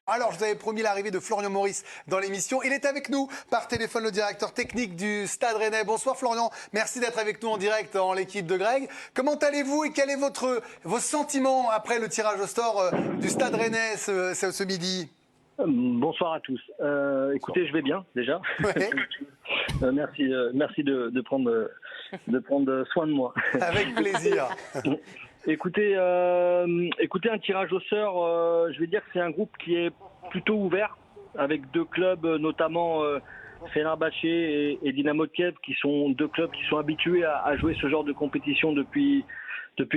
Alors, je vous avais promis l'arrivée de Florian Maurice dans l'émission. Il est avec nous par téléphone, le directeur technique du Stade Rennais. Bonsoir Florian, merci d'être avec nous en direct en l'équipe de Greg. Comment allez-vous et quels sont vos sentiments après le tirage au sort du Stade Rennais ce midi? Bonsoir à tous. Écoutez, je vais bien déjà. Ouais. Merci de prendre soin de moi. Avec plaisir. Écoutez, un tirage au sort, je vais dire que c'est un groupe qui est plutôt ouvert, avec deux clubs, notamment Fenerbahçe et Dynamo de Kiev, qui sont deux clubs qui sont habitués à jouer ce genre de compétition depuis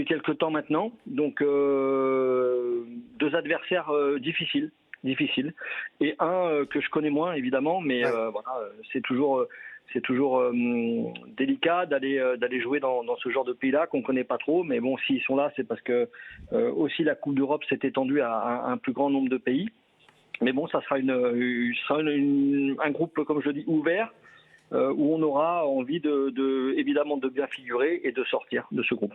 quelques temps maintenant. Donc deux adversaires difficiles, et un que je connais moins évidemment, mais Ouais. voilà, c'est toujours délicat d'aller jouer dans ce genre de pays-là qu'on connaît pas trop. Mais bon, s'ils sont là, c'est parce que aussi la Coupe d'Europe s'est étendue à un plus grand nombre de pays. Mais bon, ça sera un groupe, comme je dis, ouvert, où on aura envie évidemment de bien figurer et de sortir de ce groupe.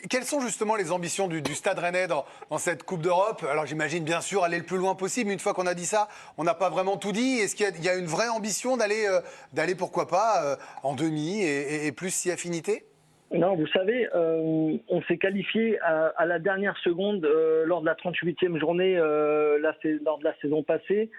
Quelles sont justement les ambitions du Stade Rennais dans cette Coupe d'Europe? Alors j'imagine bien sûr aller le plus loin possible, mais une fois qu'on a dit ça, on n'a pas vraiment tout dit. Est-ce qu'il y a une vraie ambition d'aller pourquoi pas en demi et plus si affinité? Non, vous savez, on s'est qualifié à la dernière seconde lors de la 38e journée lors de la saison passée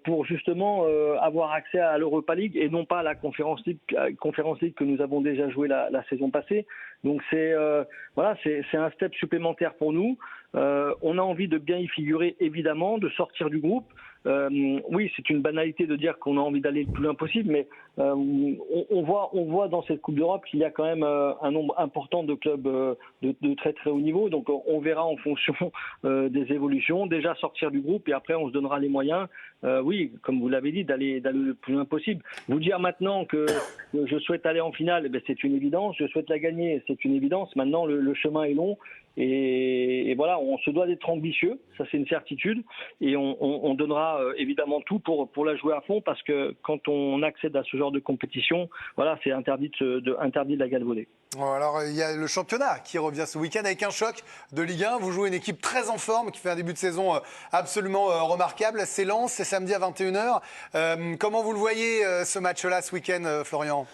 pour justement avoir accès à l'Europa League et non pas à la Conference League que nous avons déjà joué la saison passée. Donc c'est un step supplémentaire pour nous. On a envie de bien y figurer évidemment, de sortir du groupe. Oui, c'est une banalité de dire qu'on a envie d'aller le plus loin possible, mais on voit dans cette Coupe d'Europe qu'il y a quand même un nombre important de clubs de très très haut niveau. Donc on verra en fonction des évolutions. Déjà sortir du groupe et après on se donnera les moyens. Oui, comme vous l'avez dit, d'aller le plus loin possible. Vous dire maintenant que je souhaite aller en finale, c'est une évidence. Je souhaite la gagner, c'est une évidence. Maintenant, le chemin est long. Et voilà, on se doit d'être ambitieux, ça c'est une certitude, et on donnera évidemment tout pour la jouer à fond, parce que quand on accède à ce genre de compétition, voilà, c'est interdit de la galvauder. Bon, alors il y a le championnat qui revient ce week-end avec un choc de Ligue 1. Vous jouez une équipe très en forme qui fait un début de saison absolument remarquable. C'est Lens, c'est samedi à 21h. Comment vous le voyez ce match-là ce week-end, Florian?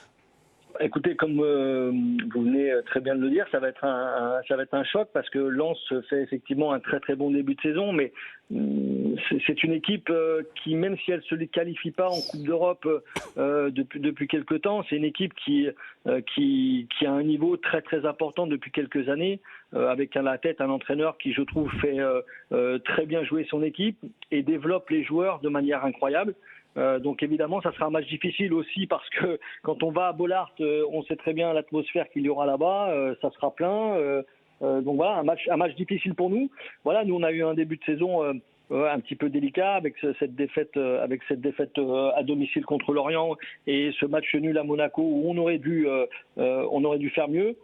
Écoutez, comme vous venez très bien de le dire, ça va être un choc, parce que Lens fait effectivement un très très bon début de saison, mais c'est une équipe qui, même si elle se qualifie pas en Coupe d'Europe depuis quelques temps, c'est une équipe qui a un niveau très très important depuis quelques années, avec à la tête un entraîneur qui, je trouve, fait très bien jouer son équipe et développe les joueurs de manière incroyable. Donc évidemment, ça sera un match difficile aussi, parce que quand on va à Bollaert, on sait très bien l'atmosphère qu'il y aura là-bas, ça sera plein. Donc voilà, un match difficile pour nous. Voilà, nous on a eu un début de saison un petit peu délicat avec cette défaite à domicile contre Lorient et ce match nul à Monaco où on aurait dû faire mieux.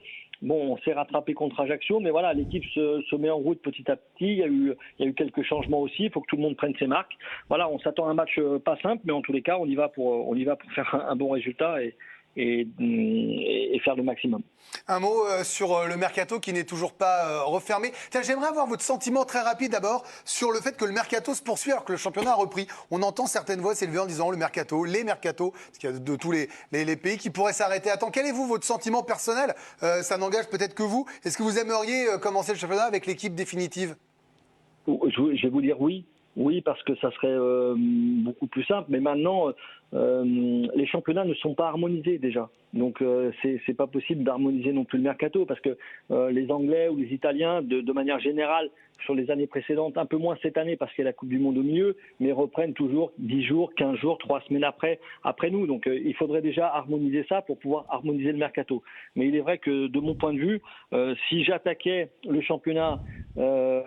Bon, on s'est rattrapé contre Ajaccio, mais voilà, l'équipe se met en route petit à petit. Il y a eu quelques changements aussi. Il faut que tout le monde prenne ses marques. Voilà, on s'attend à un match pas simple, mais en tous les cas, on y va pour faire un bon résultat et faire le maximum. Un mot sur le mercato qui n'est toujours pas refermé. Tiens, j'aimerais avoir votre sentiment très rapide d'abord sur le fait que le mercato se poursuit alors que le championnat a repris. On entend certaines voix s'élever en disant les mercatos, parce qu'il y a de tous les pays qui pourraient s'arrêter. Attends, quel est votre sentiment personnel? Ça n'engage peut-être que vous. Est-ce que vous aimeriez commencer le championnat avec l'équipe définitive? Je vais vous dire oui. Oui, parce que ça serait beaucoup plus simple. Mais maintenant, les championnats ne sont pas harmonisés déjà. Donc, c'est pas possible d'harmoniser non plus le mercato, parce que les Anglais ou les Italiens, de manière générale, sur les années précédentes, un peu moins cette année parce qu'il y a la Coupe du Monde au milieu, mais reprennent toujours 10 jours, 15 jours, 3 semaines après nous. Donc, il faudrait déjà harmoniser ça pour pouvoir harmoniser le mercato. Mais il est vrai que, de mon point de vue, si j'attaquais le championnat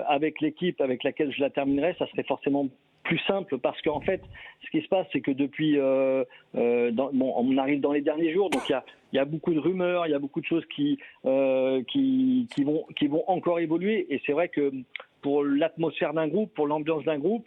avec l'équipe avec laquelle je la terminerais, ça serait forcément plus simple, parce qu'en fait, ce qui se passe, c'est que depuis, on arrive dans les derniers jours, donc il y a beaucoup de rumeurs, il y a beaucoup de choses qui vont encore évoluer, et c'est vrai que pour l'atmosphère d'un groupe, pour l'ambiance d'un groupe,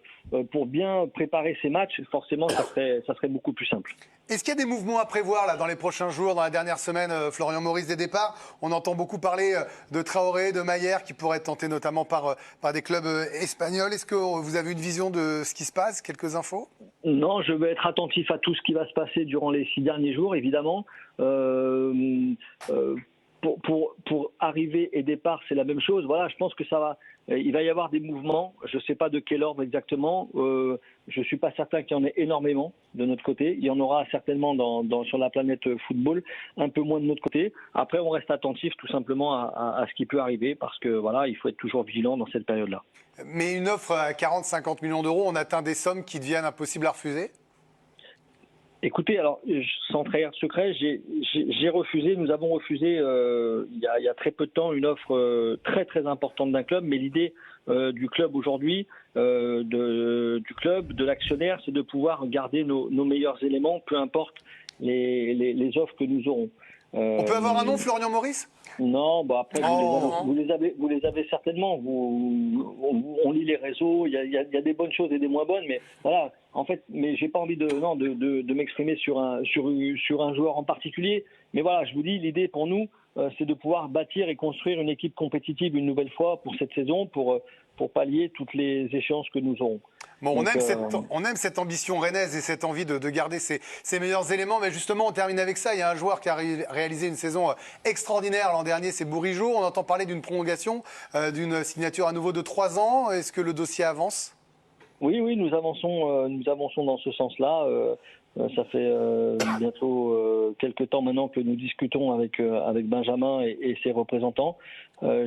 pour bien préparer ces matchs, forcément, ça serait beaucoup plus simple. Est-ce qu'il y a des mouvements à prévoir là, dans les prochains jours, dans la dernière semaine, Florian Maurice, des départs? On entend beaucoup parler de Traoré, de Mayer, qui pourraient être tentés notamment par des clubs espagnols. Est-ce que vous avez une vision de ce qui se passe? Quelques infos? Non, je vais être attentif à tout ce qui va se passer durant les 6 derniers jours, évidemment. Pour arrivée et départ, c'est la même chose. Voilà, je pense que ça va. Il va y avoir des mouvements. Je ne sais pas de quel ordre exactement. Je ne suis pas certain qu'il y en ait énormément de notre côté. Il y en aura certainement sur la planète football, un peu moins de notre côté. Après, on reste attentif tout simplement à ce qui peut arriver parce que voilà, il faut être toujours vigilant dans cette période-là. Mais une offre à 40-50 millions d'euros, on atteint des sommes qui deviennent impossibles à refuser? Écoutez, alors, sans trahir de secret, j'ai refusé, nous avons refusé il y a très peu de temps une offre très très importante d'un club, mais l'idée du club aujourd'hui, du club, de l'actionnaire, c'est de pouvoir garder nos meilleurs éléments, peu importe les offres que nous aurons. On peut avoir un nom, Florian Maurice? Non, bah après vous les avez certainement. On lit les réseaux, il y a des bonnes choses et des moins bonnes, mais voilà. En fait, mais j'ai pas envie de m'exprimer sur un joueur en particulier. Mais voilà, je vous dis, l'idée pour nous, c'est de pouvoir bâtir et construire une équipe compétitive une nouvelle fois pour cette saison, pour pallier toutes les échéances que nous aurons. Bon, on aime cette ambition rennaise et cette envie de garder ses meilleurs éléments. Mais justement, on termine avec ça. Il y a un joueur qui a réalisé une saison extraordinaire l'an dernier, c'est Bourigeaud. On entend parler d'une prolongation, d'une signature à nouveau de 3 ans. Est-ce que le dossier avance? Oui, nous avançons dans ce sens-là. Ça fait bientôt quelques temps maintenant que nous discutons avec Benjamin et ses représentants.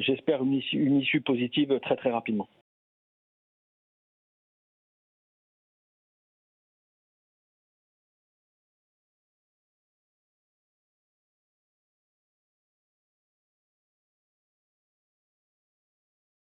J'espère une issue positive très très rapidement.